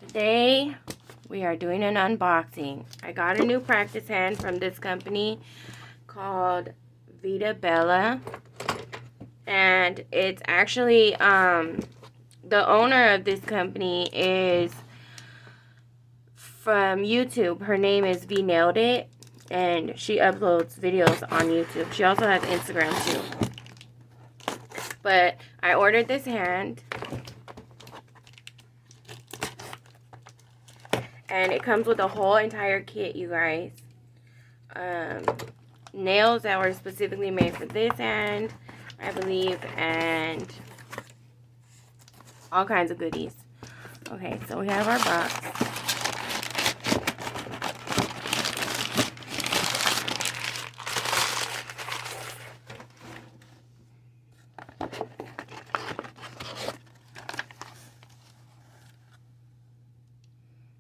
Today we are doing an unboxing. I got a new practice hand from this company called Veedabella, and it's actually the owner of this company is from YouTube. Her name is V Nailed It, and she uploads videos on YouTube. She also has Instagram too. But I ordered this hand, and it comes with a whole entire kit, you guys. Nails that were specifically made for this hand, I believe, and all kinds of goodies. Okay, so we have our box.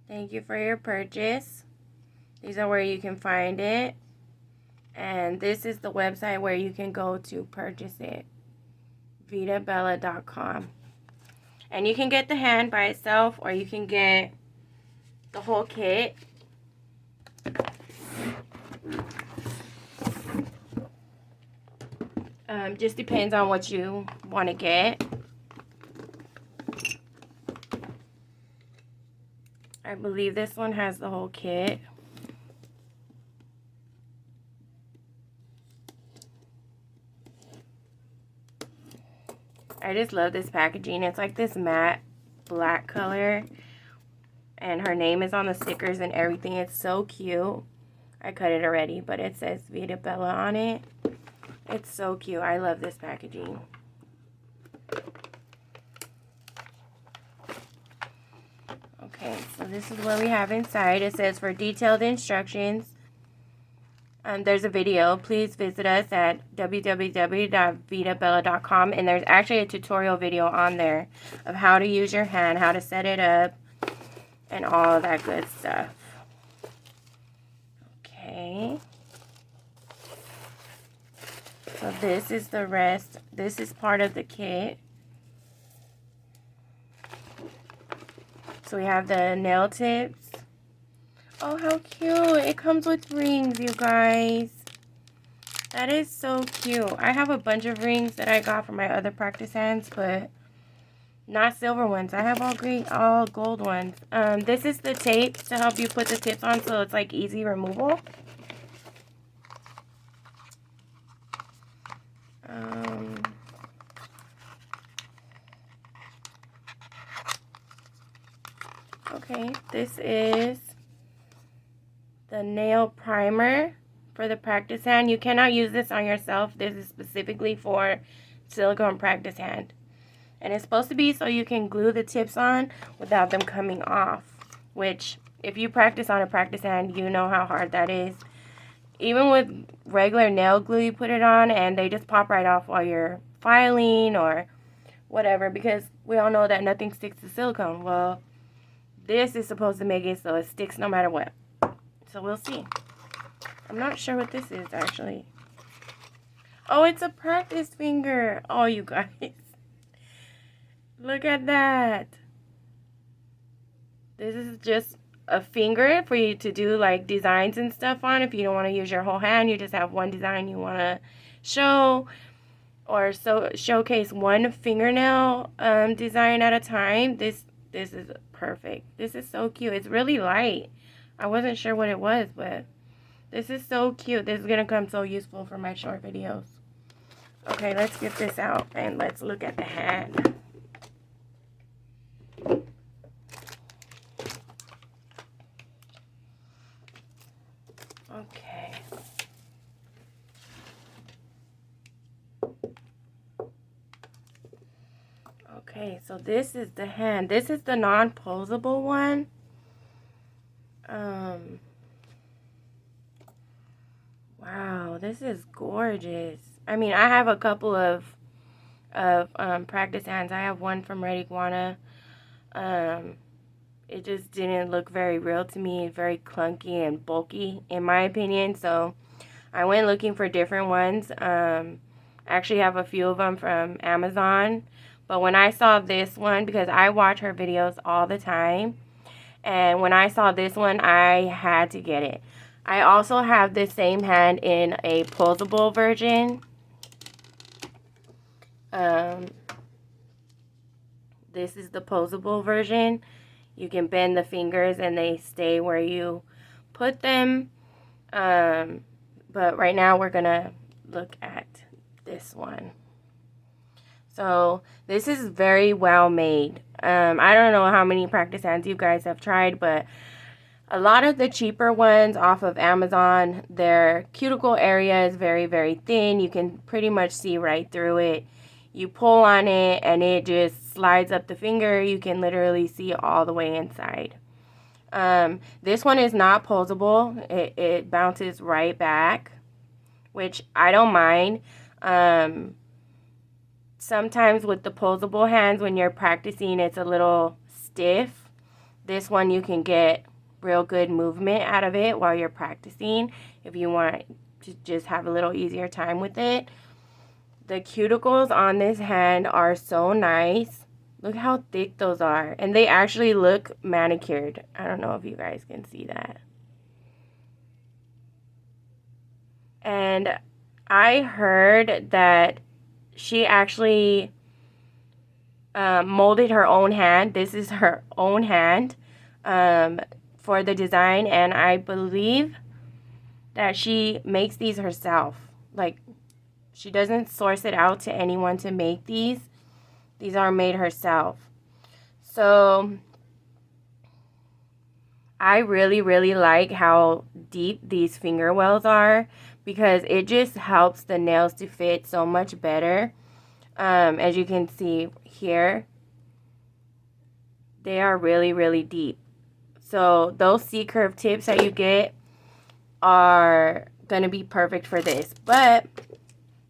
Thank you for your purchase. These are where you can find it. And this is the website where you can go to purchase it. Veedabella.com. And you can get the hand by itself, or you can get the whole kit. Just depends on what you want to get. I believe this one has the whole kit. I just love this packaging. It's like this matte black color, and her name is on the stickers and everything. It's so cute. I cut it already, but it says Veedabella on it. It's so cute. I love this packaging. Okay, so this is what we have inside. It says, for detailed instructions, there's a video. Please visit us at www.veedabella.com, and there's actually a tutorial video on there of how to use your hand, how to set it up, and all of that good stuff. Okay. So this is the rest. This is part of the kit. So we have the nail tips. Oh, how cute. It comes with rings, you guys. That is so cute. I have a bunch of rings that I got from my other practice hands, but not silver ones. I have all gold ones. This is the tape to help you put the tips on, so it's like easy removal. Okay, this is the nail primer for the practice hand. You cannot use this on yourself. This is specifically for silicone practice hand. And it's supposed to be so you can glue the tips on without them coming off. Which, if you practice on a practice hand, you know how hard that is. Even with regular nail glue, you put it on and they just pop right off while you're filing or whatever. Because we all know that nothing sticks to silicone. Well, this is supposed to make it so it sticks no matter what. So we'll see. I'm not sure what this is actually. Oh, it's a practice finger. Oh, you guys. Look at that. This is just a finger for you to do like designs and stuff on. If you don't want to use your whole hand, you just have one design you want to show, or showcase one fingernail design at a time. This is perfect. This is so cute. It's really light. I wasn't sure what it was, but this is so cute. This is going to come so useful for my short videos. Okay, let's get this out and let's look at the hand. Okay. Okay, so this is the hand. This is the non-posable one. Wow, this is gorgeous. I mean, I have a couple of practice hands. I have one from Red Iguana. It just didn't look very real to me, very clunky and bulky in my opinion. So I went looking for different ones. I actually have a few of them from Amazon. But when I saw this one, because I watch her videos all the time, And when I saw this one, I had to get it. I also have the same hand in a posable version. This is the posable version. You can bend the fingers and they stay where you put them. But right now we're gonna look at this one. So this is very well made. I don't know how many practice hands you guys have tried, but a lot of the cheaper ones off of Amazon, their cuticle area is very, very thin. You can pretty much see right through it. You pull on it and it just slides up the finger. You can literally see all the way inside. This one is not posable. It bounces right back, which I don't mind. Sometimes with the posable hands, when you're practicing, it's a little stiff. This one you can get real good movement out of it while you're practicing if you want to just have a little easier time with it. The cuticles on this hand are so nice. Look how thick those are. And they actually look manicured. I don't know if you guys can see that. And I heard that she actually molded her own hand. This is her own hand for the design. And I believe that she makes these herself. Like, she doesn't source it out to anyone to make these. These are made herself. So I really, really like how deep these finger wells are because it just helps the nails to fit so much better. As you can see here, they are really, really deep. So those C-curve tips that you get are going to be perfect for this. But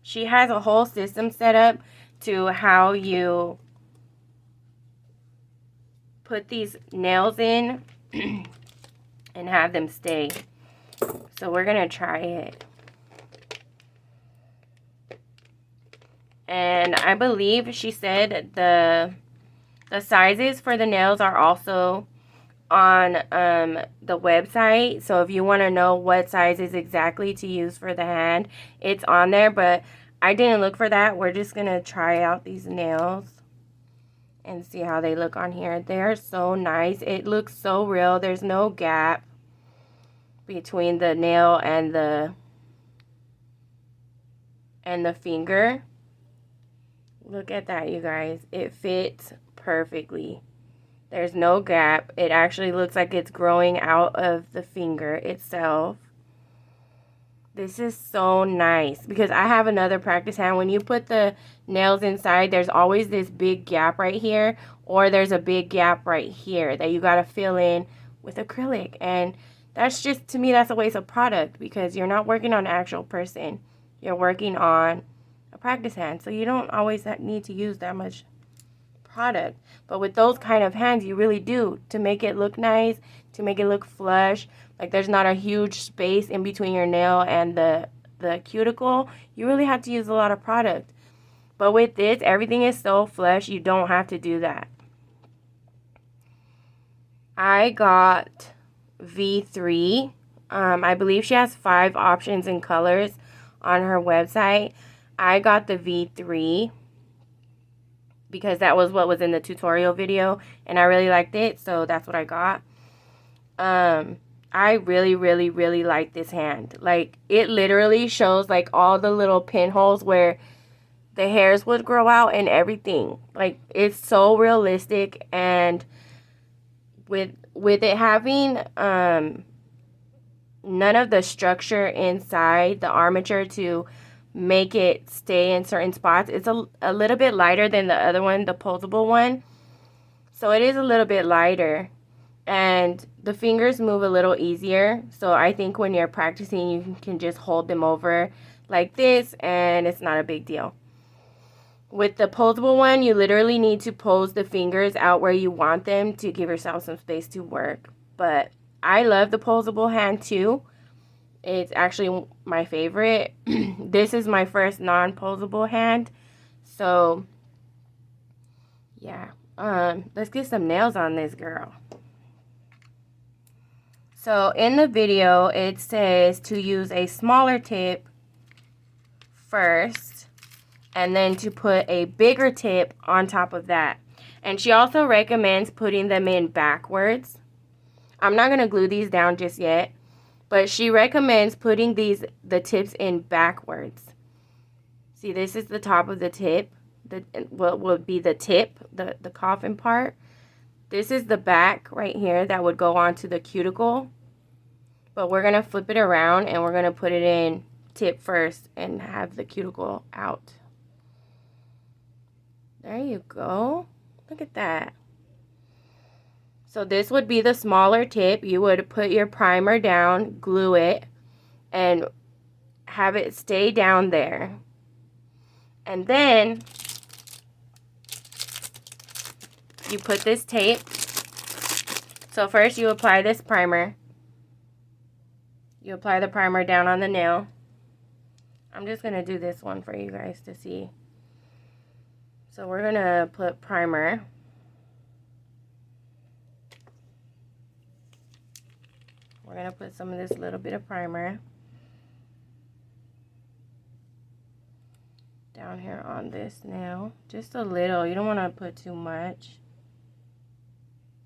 she has a whole system set up to how you put these nails in and have them stay. So we're going to try it. And I believe she said the sizes for the nails are also on the website. So if you want to know what sizes exactly to use for the hand, it's on there. But I didn't look for that. We're just going to try out these nails and see how they look on here. They're so nice. It looks so real. There's no gap between the nail and the finger. Look at that, you guys. It fits perfectly. There's no gap. It actually looks like it's growing out of the finger itself. This is so nice because I have another practice hand. When you put the nails inside, there's always this big gap right here, or there's a big gap right here that you got to fill in with acrylic. And that's just, to me, that's a waste of product because you're not working on an actual person. You're working on a practice hand. So you don't always need to use that much product. But with those kind of hands, you really do, to make it look nice, to make it look flush. Like there's not a huge space in between your nail and the cuticle. You really have to use a lot of product. But with this, everything is so flush, you don't have to do that. I got V3. I believe she has 5 options in colors on her website. I got the V3 because that was what was in the tutorial video and I really liked it, so that's what I got. I really, really, really like this hand. Like, it literally shows like all the little pinholes where the hairs would grow out and everything. Like, it's so realistic, and with it having none of the structure inside the armature to make it stay in certain spots, it's a little bit lighter than the other one, the posable one. So it is a little bit lighter. And the fingers move a little easier. So I think when you're practicing, you can just hold them over like this and it's not a big deal. With the posable one, you literally need to pose the fingers out where you want them to give yourself some space to work. But I love the posable hand too. It's actually my favorite. This is my first non-posable hand. So, yeah. Let's get some nails on this girl. So in the video, it says to use a smaller tip first, and then to put a bigger tip on top of that. And she also recommends putting them in backwards. I'm not going to glue these down just yet, but she recommends putting the tips in backwards. See, this is the top of the tip. What would be the tip, the coffin part. This is the back right here that would go onto the cuticle. But we're going to flip it around and we're going to put it in tip first and have the cuticle out. There you go. Look at that. So this would be the smaller tip. You would put your primer down, glue it, and have it stay down there. And then you put this tape. So first you apply this primer. You apply the primer down on the nail. I'm just going to do this one for you guys to see. So we're going to put primer. We're going to put some of this little bit of primer down here on this nail. Just a little. You don't want to put too much.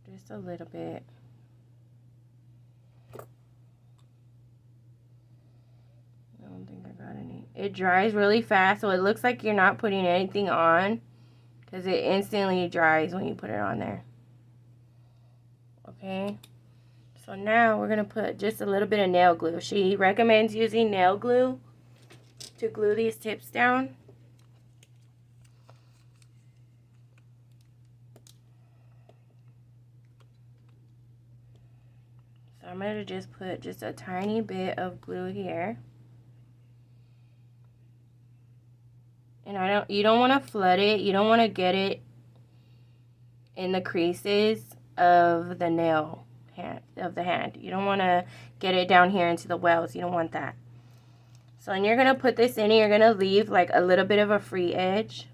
Just a little bit. I don't think I got any. It dries really fast, so it looks like you're not putting anything on, because it instantly dries when you put it on there. Okay. So now we're going to put just a little bit of nail glue. She recommends using nail glue to glue these tips down. So I'm going to just put just a tiny bit of glue here. And you don't want to flood it. You don't want to get it in the creases of the nail of the hand. You don't want to get it down here into the wells. You don't want that. So then you're going to put this in and you're going to leave like a little bit of a free edge.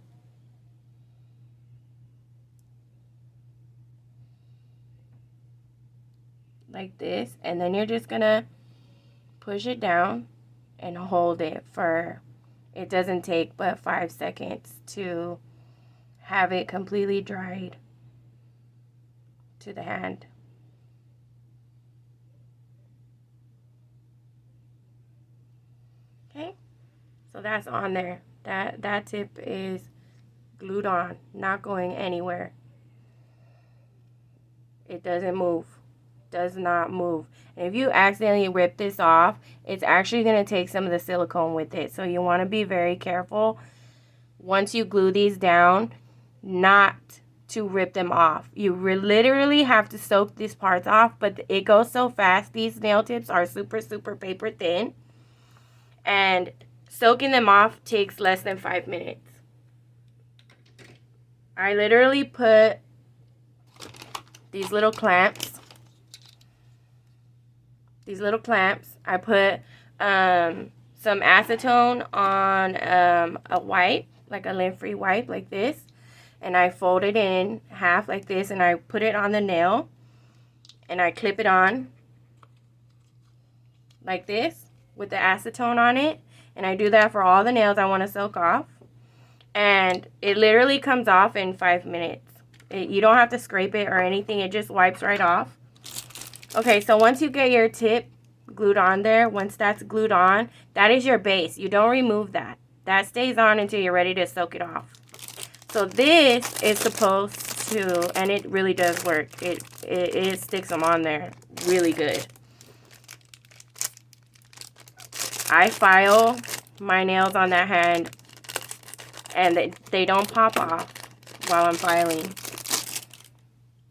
Like this. And then you're just going to push it down and hold it for, it doesn't take but 5 seconds to have it completely dried to the hand. Okay, so that's on there. That tip is glued on, not going anywhere. It doesn't move. Does not move. And if you accidentally rip this off, it's actually going to take some of the silicone with it. So you want to be very careful once you glue these down not to rip them off. You literally have to soak these parts off, but it goes so fast. These nail tips are super, super paper thin. And soaking them off takes less than 5 minutes. I literally put these little clamps. I put some acetone on a wipe, like a lint-free wipe like this. And I fold it in half like this, and I put it on the nail. And I clip it on like this with the acetone on it. And I do that for all the nails I want to soak off. And it literally comes off in 5 minutes. You don't have to scrape it or anything. It just wipes right off. Okay, so once you get your tip glued on there, once that's glued on, that is your base. You don't remove that. That stays on until you're ready to soak it off. So this is supposed to, and it really does work. It sticks them on there really good. I file my nails on that hand, and they don't pop off while I'm filing.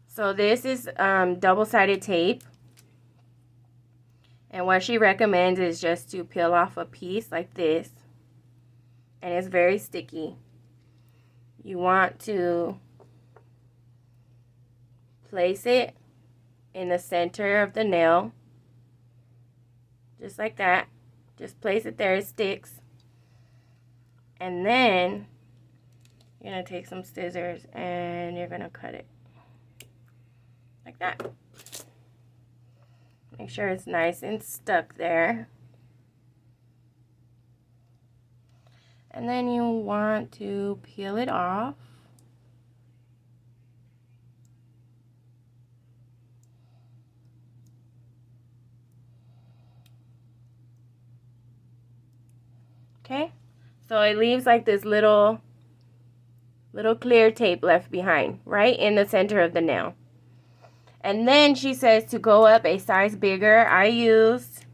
So this is double-sided tape. And what she recommends is just to peel off a piece like this. And it's very sticky. You want to place it in the center of the nail. Just like that. Just place it there, it sticks. And then you're going to take some scissors and you're going to cut it. Like that. Make sure it's nice and stuck there. And then you want to peel it off. Okay, so it leaves like this little clear tape left behind, right in the center of the nail. And then she says to go up a size bigger. I used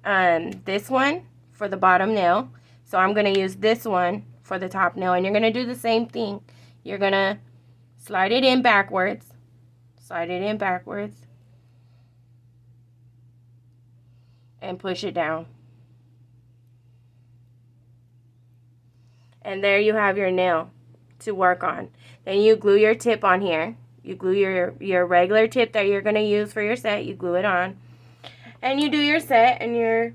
this one for the bottom nail. So I'm going to use this one for the top nail. And you're going to do the same thing. You're going to slide it in backwards. Slide it in backwards. And push it down. And there you have your nail to work on. Then you glue your tip on here. You glue your regular tip that you're going to use for your set. You glue it on. And you do your set and you're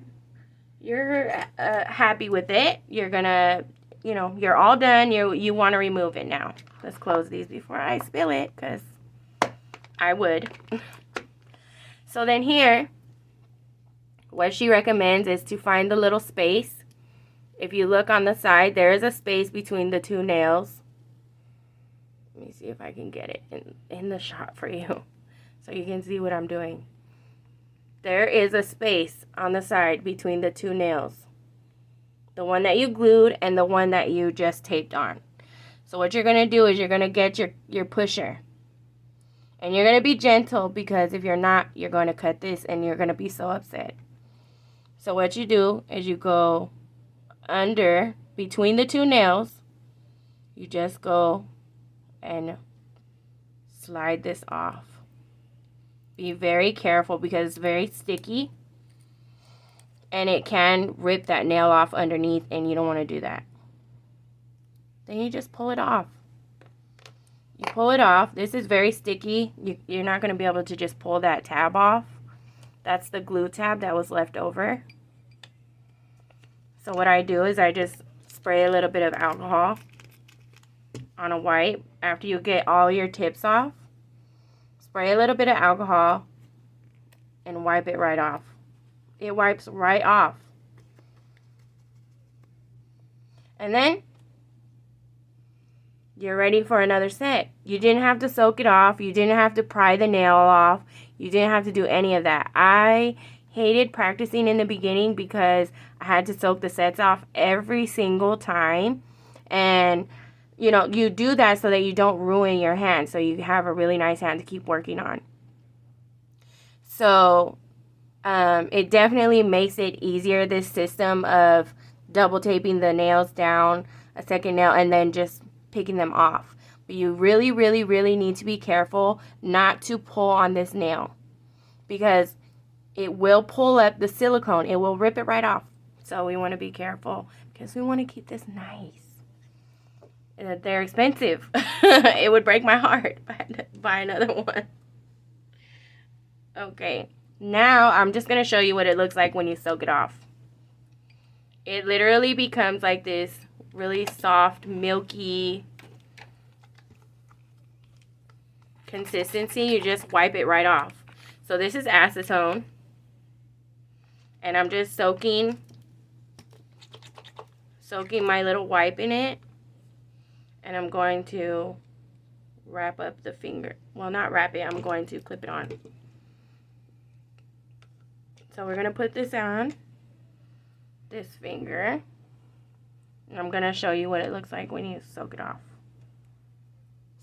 happy with it. You're going to, you know, you're all done. You want to remove it now. Let's close these before I spill it because I would. So then here, what she recommends is to find the little space. If you look on the side, there is a space between the two nails. Let me see if I can get it in the shot for you so you can see what I'm doing. There is a space on the side between the two nails. The one that you glued and the one that you just taped on. So what you're going to do is you're going to get your pusher. And you're going to be gentle because if you're not, you're going to cut this and you're going to be so upset. So what you do is you go under between the two nails. You just go and slide this off. Be very careful because it's very sticky and it can rip that nail off underneath and you don't want to do that. Then you just pull it off. You pull it off. This is very sticky. You're not going to be able to just pull that tab off. That's the glue tab that was left over. So what I do is I just spray a little bit of alcohol on a wipe after you get all your tips off. Spray a little bit of alcohol and wipe it right off. It wipes right off. And then you're ready for another set. You didn't have to soak it off. You didn't have to pry the nail off. You didn't have to do any of that. I hated practicing in the beginning because I had to soak the sets off every single time. And you know, you do that so that you don't ruin your hand, so you have a really nice hand to keep working on. So it definitely makes it easier, this system of double taping the nails down a second nail and then just picking them off. But you really, really, really need to be careful not to pull on this nail because it will pull up the silicone. It will rip it right off. So we want to be careful because we want to keep this nice. They're expensive. It would break my heart to buy another one. Okay, now I'm just going to show you what it looks like when you soak it off. It literally becomes like this really soft, milky consistency. You just wipe it right off. So this is acetone. And I'm just soaking my little wipe in it. And I'm going to wrap up the finger. Well, not wrap it. I'm going to clip it on. So we're going to put this on this finger. And I'm going to show you what it looks like when you soak it off.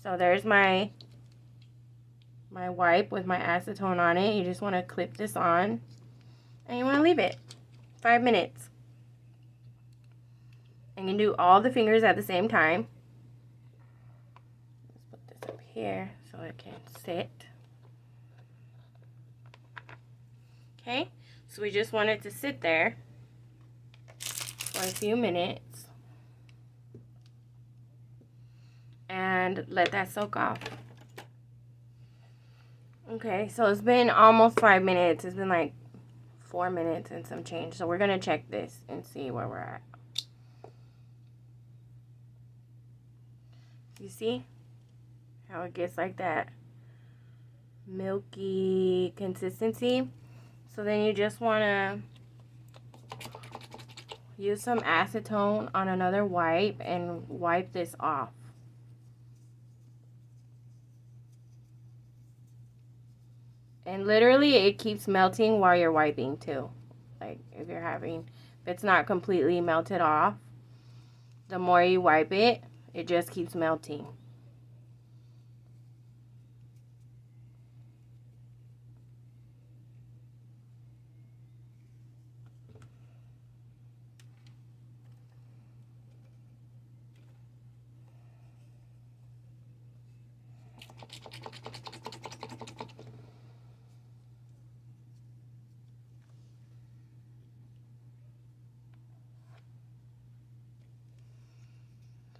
So there's my wipe with my acetone on it. You just want to clip this on. And you want to leave it 5 minutes. And you can do all the fingers at the same time. Here so it can sit. Okay, so we just want it to sit there for a few minutes and let that soak off. Okay, so it's been almost 5 minutes. It's been like 4 minutes and some change. So we're gonna check this and see where we're at. You see how it gets like that milky consistency? So then you just want to use some acetone on another wipe and wipe this off. And literally it keeps melting while you're wiping too. Like if it's not completely melted off, the more you wipe it, it just keeps melting.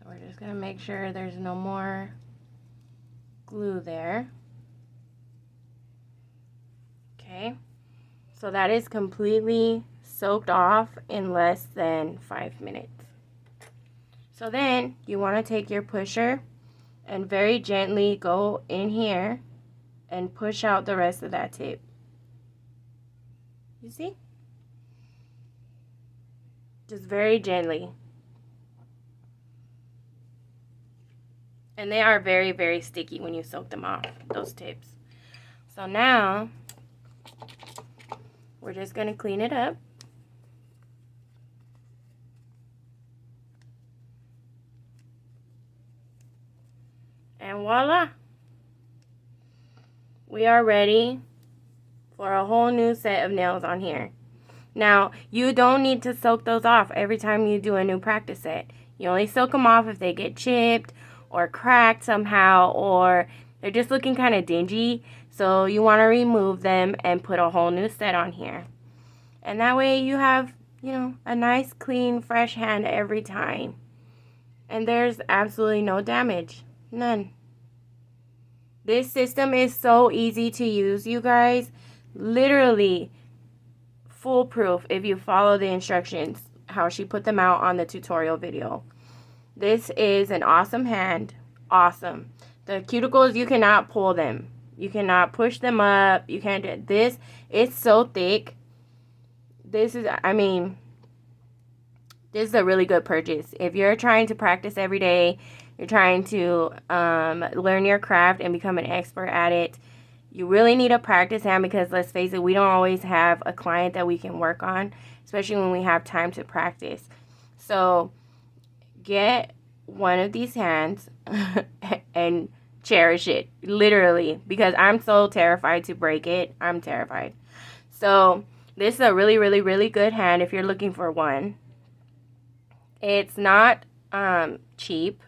We're just going to make sure there's no more glue there. Okay, so that is completely soaked off in less than 5 minutes. So then you want to take your pusher and very gently go in here and push out the rest of that tape. You see? Just very gently. And they are very, very sticky when you soak them off, those tips. So now, we're just going to clean it up. And voila! We are ready for a whole new set of nails on here. Now, you don't need to soak those off every time you do a new practice set. You only soak them off if they get chipped or cracked somehow, or they're just looking kind of dingy. So you want to remove them and put a whole new set on here. And that way you have, you know, a nice, clean, fresh hand every time. And there's absolutely no damage. None. This system is so easy to use, you guys. Literally foolproof if you follow the instructions, how she put them out on the tutorial video. This is an awesome hand. Awesome. The cuticles, you cannot pull them. You cannot push them up. You can't do this. It's so thick. This is, I mean, this is a really good purchase. If you're trying to practice every day, you're trying to learn your craft and become an expert at it, you really need a practice hand because, let's face it, we don't always have a client that we can work on, especially when we have time to practice. So get one of these hands and cherish it, literally, because I'm so terrified to break it. I'm terrified. So this is a really, really, really good hand if you're looking for one. It's not cheap.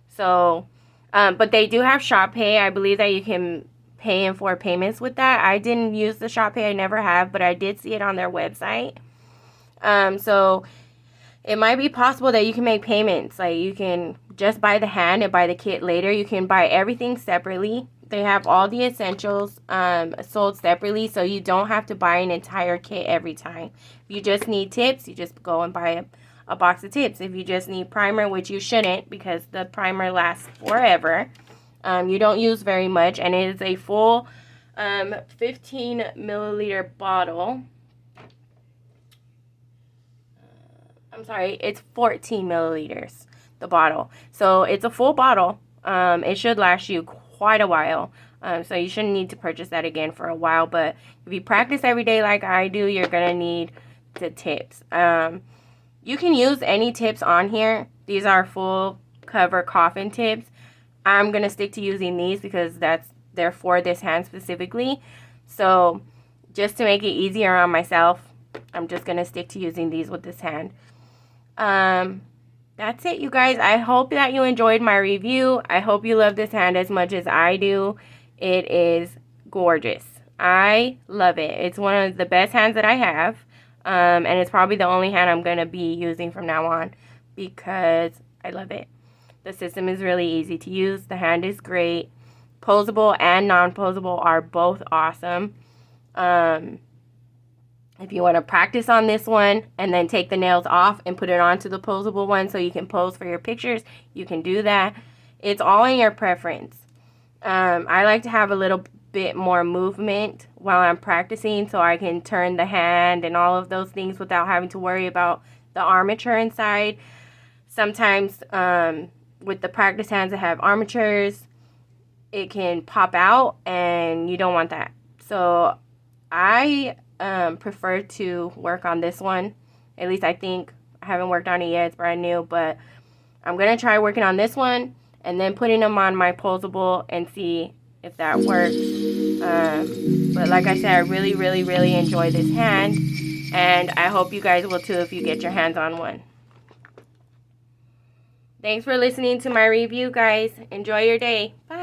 So, but they do have shop pay. I believe that you can pay in 4 payments with that. I didn't use the shop pay. I never have, but I did see it on their website. So it might be possible that you can make payments. Like you can just buy the hand and buy the kit later. You can buy everything separately. They have all the essentials sold separately, so you don't have to buy an entire kit every time. If you just need tips, you just go and buy a box of tips. If you just need primer, which you shouldn't because the primer lasts forever, you don't use very much, and it is a full 15 milliliter bottle. I'm sorry, it's 14 milliliters, the bottle. So it's a full bottle. It should last you quite a while. So you shouldn't need to purchase that again for a while. But if you practice every day like I do, you're going to need the tips. You can use any tips on here. These are full cover coffin tips. I'm going to stick to using these because they're for this hand specifically. So just to make it easier on myself, I'm just going to stick to using these with this hand. That's it, you guys. I hope that you enjoyed my review. I hope you love this hand as much as I do. It is gorgeous. I love it. It's one of the best hands that I have. And it's probably the only hand I'm going to be using from now on because I love it. The system is really easy to use. The hand is great. Posable and non-posable are both awesome. If you want to practice on this one and then take the nails off and put it onto the posable one so you can pose for your pictures, you can do that. It's all in your preference. I like to have a little bit more movement while I'm practicing, so I can turn the hand and all of those things without having to worry about the armature inside. Sometimes with the practice hands that have armatures, it can pop out and you don't want that. So I prefer to work on this one. At least I think. I haven't worked on it yet. It's brand new, but I'm going to try working on this one and then putting them on my poseable and see if that works. But like I said, I really, really, really enjoy this hand, and I hope you guys will too if you get your hands on one. Thanks for listening to my review, guys. Enjoy your day. Bye.